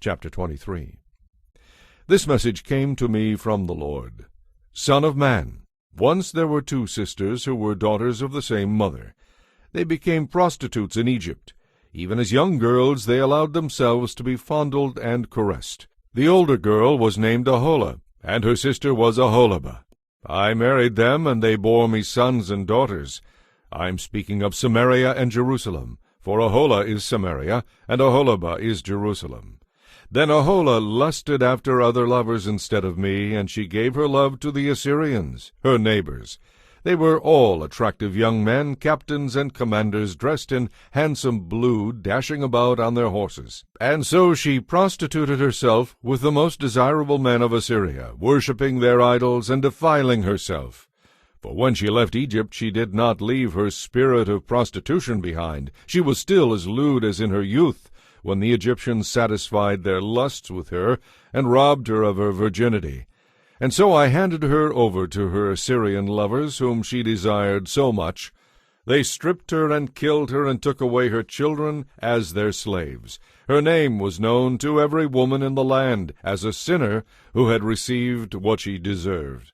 chapter 23. This message came to me from the Lord. Son of man, once there were two sisters who were daughters of the same mother. They became prostitutes in Egypt. Even as young girls they allowed themselves to be fondled and caressed. The older girl was named Aholah, and her sister was Aholibah. I married them, and they bore me sons and daughters. I am speaking of Samaria and Jerusalem, for Aholah is Samaria, and Aholibah is Jerusalem. Then Aholah lusted after other lovers instead of me, and she gave her love to the Assyrians, her neighbors. They were all attractive young men, captains and commanders, dressed in handsome blue, dashing about on their horses. And so she prostituted herself with the most desirable men of Assyria, worshipping their idols and defiling herself. For when she left Egypt, she did not leave her spirit of prostitution behind. She was still as lewd as in her youth, when the Egyptians satisfied their lusts with her and robbed her of her virginity. And so I handed her over to her Assyrian lovers, whom she desired so much. They stripped her and killed her and took away her children as their slaves. Her name was known to every woman in the land as a sinner who had received what she deserved.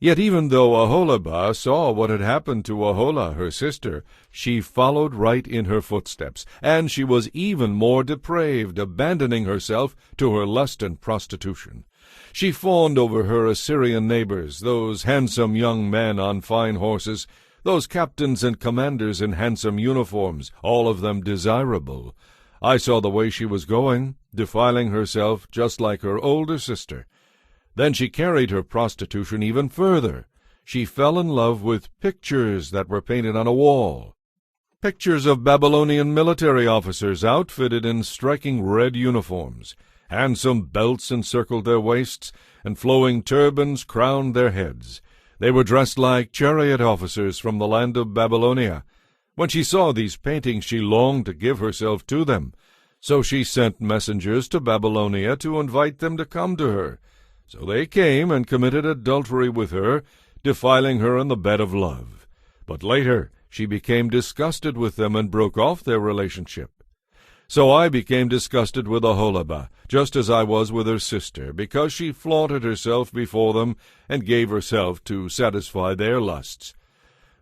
Yet even though Aholibah saw what had happened to Aholah, her sister, she followed right in her footsteps, and she was even more depraved, abandoning herself to her lust and prostitution. She fawned over her Assyrian neighbors, those handsome young men on fine horses, those captains and commanders in handsome uniforms, all of them desirable. I saw the way she was going, defiling herself just like her older sister. Then she carried her prostitution even further. She fell in love with pictures that were painted on a wall. Pictures of Babylonian military officers outfitted in striking red uniforms. Handsome belts encircled their waists, and flowing turbans crowned their heads. They were dressed like chariot officers from the land of Babylonia. When she saw these paintings, she longed to give herself to them. So she sent messengers to Babylonia to invite them to come to her. So they came and committed adultery with her, defiling her in the bed of love. But later she became disgusted with them and broke off their relationship. So I became disgusted with Aholibah, just as I was with her sister, because she flaunted herself before them and gave herself to satisfy their lusts.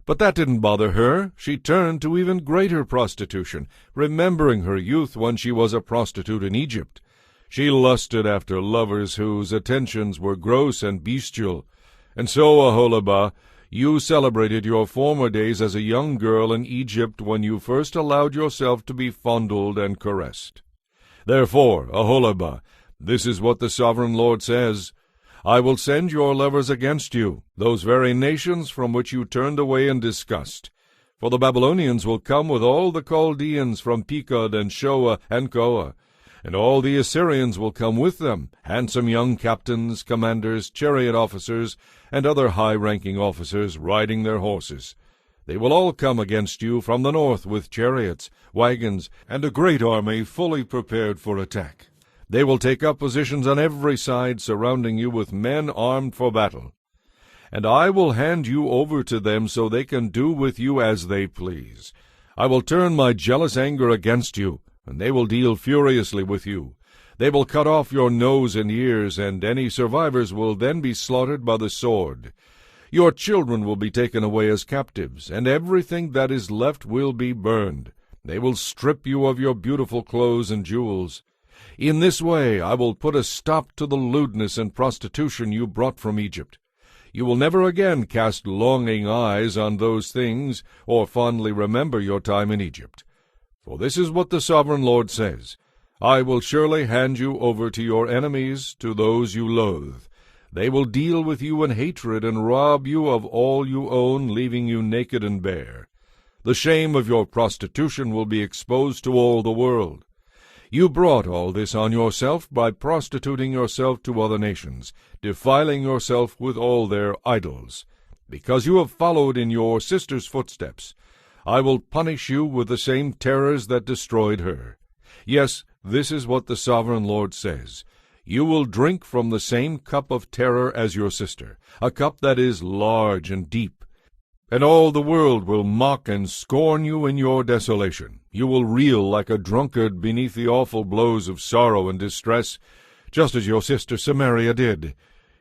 But that didn't bother her. She turned to even greater prostitution, remembering her youth when she was a prostitute in Egypt. She lusted after lovers whose attentions were gross and bestial. And so, Aholibah, you celebrated your former days as a young girl in Egypt when you first allowed yourself to be fondled and caressed. Therefore, Aholibah, this is what the sovereign Lord says, I will send your lovers against you, those very nations from which you turned away in disgust. For the Babylonians will come with all the Chaldeans from Pekod and Shoa and Koa, and all the Assyrians will come with them, handsome young captains, commanders, chariot officers, and other high-ranking officers riding their horses. They will all come against you from the north with chariots, wagons, and a great army fully prepared for attack. They will take up positions on every side, surrounding you with men armed for battle. And I will hand you over to them so they can do with you as they please. I will turn my jealous anger against you, and they will deal furiously with you. They will cut off your nose and ears, and any survivors will then be slaughtered by the sword. Your children will be taken away as captives, and everything that is left will be burned. They will strip you of your beautiful clothes and jewels. In this way I will put a stop to the lewdness and prostitution you brought from Egypt. You will never again cast longing eyes on those things, or fondly remember your time in Egypt. For this is what the sovereign Lord says, I will surely hand you over to your enemies, to those you loathe. They will deal with you in hatred and rob you of all you own, leaving you naked and bare. The shame of your prostitution will be exposed to all the world. You brought all this on yourself by prostituting yourself to other nations, defiling yourself with all their idols. Because you have followed in your sister's footsteps, I will punish you with the same terrors that destroyed her. Yes, this is what the sovereign Lord says. You will drink from the same cup of terror as your sister, a cup that is large and deep. And all the world will mock and scorn you in your desolation. You will reel like a drunkard beneath the awful blows of sorrow and distress, just as your sister Samaria did.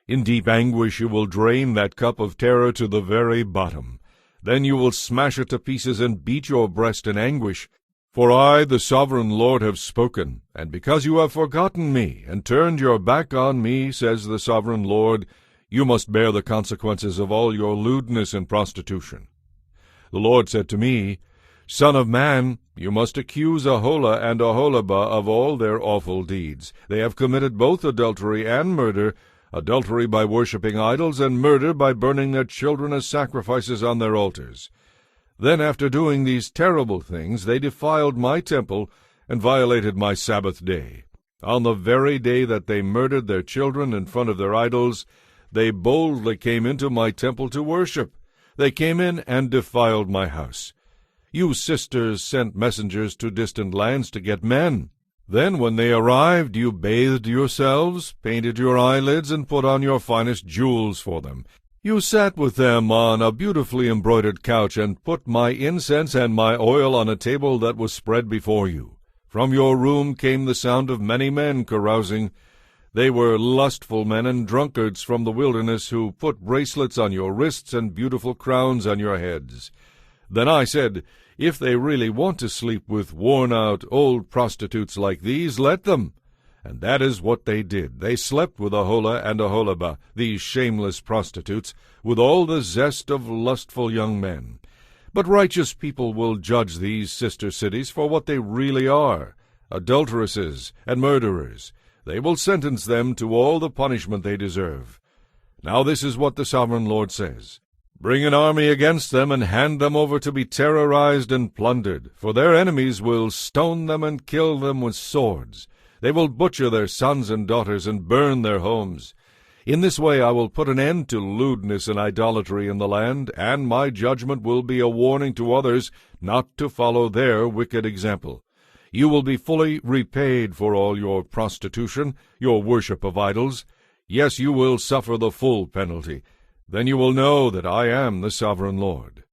In deep anguish you will drain that cup of terror to the very bottom. Then you will smash it to pieces and beat your breast in anguish. For I, the sovereign Lord, have spoken, and because you have forgotten me, and turned your back on me, says the sovereign Lord, you must bear the consequences of all your lewdness and prostitution. The Lord said to me, Son of man, you must accuse Aholah and Aholibah of all their awful deeds. They have committed both adultery and murder, adultery by worshipping idols, and murder by burning their children as sacrifices on their altars. Then after doing these terrible things, they defiled my temple and violated my Sabbath day. On the very day that they murdered their children in front of their idols, they boldly came into my temple to worship. They came in and defiled my house. You sisters sent messengers to distant lands to get men. Then when they arrived, you bathed yourselves, painted your eyelids, and put on your finest jewels for them. You sat with them on a beautifully embroidered couch, and put my incense and my oil on a table that was spread before you. From your room came the sound of many men carousing. They were lustful men and drunkards from the wilderness, who put bracelets on your wrists and beautiful crowns on your heads. Then I said, If they really want to sleep with worn-out old prostitutes like these, let them. And that is what they did. They slept with Aholah and Aholibah, these shameless prostitutes, with all the zest of lustful young men. But righteous people will judge these sister cities for what they really are, adulteresses and murderers. They will sentence them to all the punishment they deserve. Now this is what the sovereign Lord says. Bring an army against them, and hand them over to be terrorized and plundered, for their enemies will stone them and kill them with swords. They will butcher their sons and daughters and burn their homes. In this way I will put an end to lewdness and idolatry in the land, and my judgment will be a warning to others not to follow their wicked example. You will be fully repaid for all your prostitution, your worship of idols. Yes, you will suffer the full penalty. Then you will know that I am the sovereign Lord.